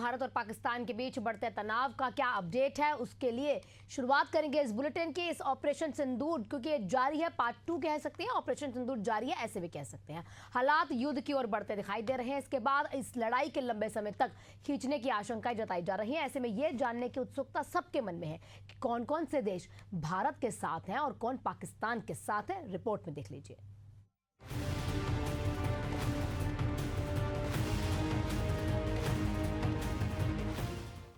भारत और पाकिस्तान के बीच बढ़ते तनाव का क्या अपडेट है, उसके लिए शुरुआत करेंगे इस बुलेटिन की। इस ऑपरेशन सिंदूर, क्योंकि ये जारी है, पार्ट 2 कह सकते हैं, ऑपरेशन सिंदूर जारी है ऐसे भी कह सकते हैं। हालात युद्ध की ओर बढ़ते दिखाई दे रहे हैं। इसके बाद इस लड़ाई के लंबे समय तक खींचने की आशंकाएं जताई जा रही हैं। ऐसे में यह जानने की उत्सुकता सबके मन में है कि कौन कौन से देश भारत के साथ हैं और कौन पाकिस्तान के साथ है। रिपोर्ट में देख लीजिए।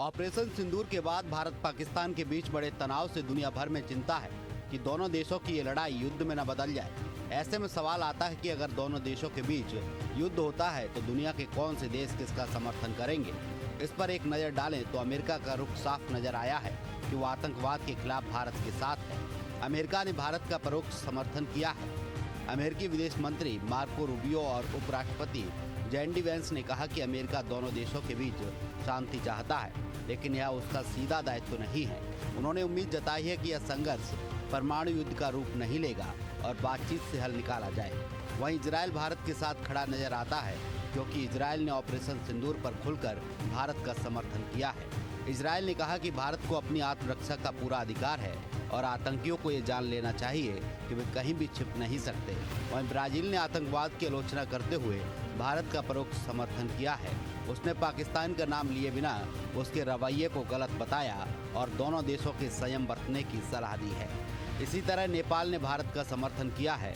ऑपरेशन सिंदूर के बाद भारत पाकिस्तान के बीच बड़े तनाव से दुनिया भर में चिंता है कि दोनों देशों की ये लड़ाई युद्ध में न बदल जाए। ऐसे में सवाल आता है कि अगर दोनों देशों के बीच युद्ध होता है तो दुनिया के कौन से देश किसका समर्थन करेंगे। इस पर एक नज़र डालें तो अमेरिका का रुख साफ नजर आया है कि वो आतंकवाद के खिलाफ भारत के साथ है। अमेरिका ने भारत का परोक्ष समर्थन किया है। अमेरिकी विदेश मंत्री मार्को रूबियो और उपराष्ट्रपति जेडी वेंस ने कहा कि अमेरिका दोनों देशों के बीच शांति चाहता है, लेकिन यह उसका सीधा दायित्व नहीं है। उन्होंने उम्मीद जताई है कि यह संघर्ष परमाणु युद्ध का रूप नहीं लेगा और बातचीत से हल निकाला जाए। वहीं इजरायल भारत के साथ खड़ा नजर आता है, क्योंकि इजरायल ने ऑपरेशन सिंदूर पर खुलकर भारत का समर्थन किया है। इजरायल ने कहा कि भारत को अपनी आत्मरक्षा का पूरा अधिकार है और आतंकियों को ये जान लेना चाहिए कि वे कहीं भी छिप नहीं सकते। वहीं ब्राजील ने आतंकवाद की आलोचना करते हुए भारत का परोक्ष समर्थन किया है। उसने पाकिस्तान का नाम लिए बिना उसके रवैये को गलत बताया और दोनों देशों के संयम बरतने की सलाह दी है। इसी तरह नेपाल ने भारत का समर्थन किया है।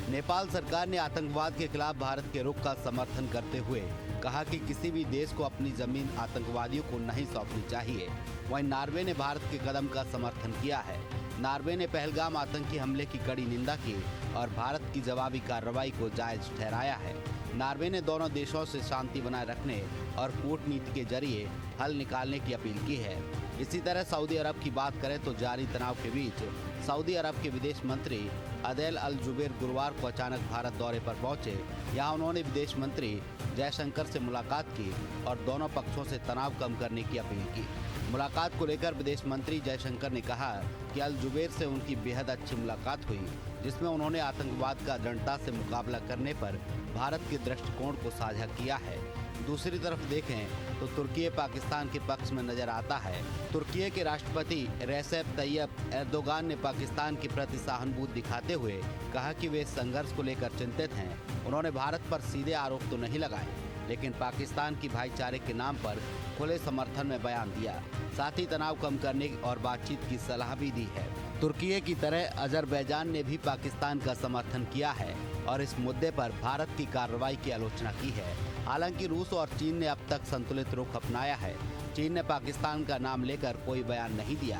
नेपाल सरकार ने आतंकवाद के खिलाफ भारत के रुख का समर्थन करते हुए कहा कि किसी भी देश को अपनी जमीन आतंकवादियों को नहीं सौंपनी चाहिए। वहीं नॉर्वे ने भारत के कदम का समर्थन किया है। नॉर्वे ने पहलगाम आतंकी हमले की कड़ी निंदा की और भारत की जवाबी कार्रवाई को जायज ठहराया है। नॉर्वे ने दोनों देशों से शांति बनाए रखने और कूटनीति के जरिए हल निकालने की अपील की है। इसी तरह सऊदी अरब की बात करें तो जारी तनाव के बीच सऊदी अरब के विदेश मंत्री अदेल अल जुबैर गुरुवार को अचानक भारत दौरे पर पहुंचे। यहां उन्होंने विदेश मंत्री जयशंकर से मुलाकात की और दोनों पक्षों से तनाव कम करने की अपील की। मुलाकात को लेकर विदेश मंत्री जयशंकर ने कहा कि अल जुबैर से उनकी बेहद अच्छी मुलाकात हुई, जिसमें उन्होंने आतंकवाद का दृढ़ता से मुकाबला करने पर भारत के दृष्टिकोण को साझा किया है। दूसरी तरफ देखें तो तुर्की पाकिस्तान के पक्ष में नजर आता है। तुर्की के राष्ट्रपति रेसेप तैयब एर्दोगान ने पाकिस्तान के प्रति सहानुभूति दिखाते हुए कहा कि वे संघर्ष को लेकर चिंतित हैं। उन्होंने भारत पर सीधे आरोप तो नहीं लगाए, लेकिन पाकिस्तान की भाईचारे के नाम पर खुले समर्थन में बयान दिया। साथ ही तनाव कम करने और बातचीत की सलाह भी दी है। तुर्की की तरह अजरबैजान ने भी पाकिस्तान का समर्थन किया है और इस मुद्दे पर भारत की कार्रवाई की आलोचना की है। हालांकि रूस और चीन ने अब तक संतुलित रुख अपनाया है। चीन ने पाकिस्तान का नाम लेकर कोई बयान नहीं दिया।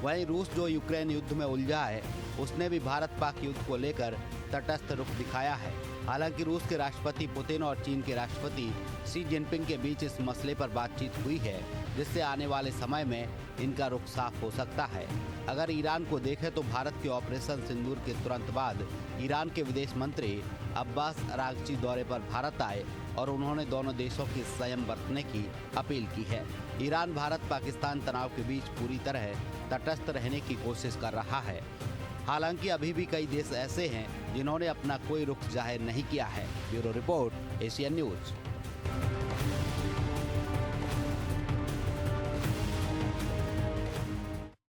वहीं रूस, जो यूक्रेन युद्ध में उलझा है, उसने भी भारत पाक युद्ध को लेकर तटस्थ रुख दिखाया है। हालांकि रूस के राष्ट्रपति पुतिन और चीन के राष्ट्रपति शी जिनपिंग के बीच इस मसले पर बातचीत हुई है, जिससे आने वाले समय में इनका रुख साफ हो सकता है। अगर ईरान को देखें तो भारत के ऑपरेशन सिंदूर के तुरंत बाद ईरान के विदेश मंत्री अब्बास अरागची दौरे पर भारत आए और उन्होंने दोनों देशों के संयम बरतने की अपील की है। ईरान भारत पाकिस्तान तनाव के बीच पूरी तरह तटस्थ रहने की कोशिश कर रहा है। हालांकि अभी भी कई देश ऐसे हैं जिन्होंने अपना कोई रुख जाहिर नहीं किया है। Bureau report, Asian news.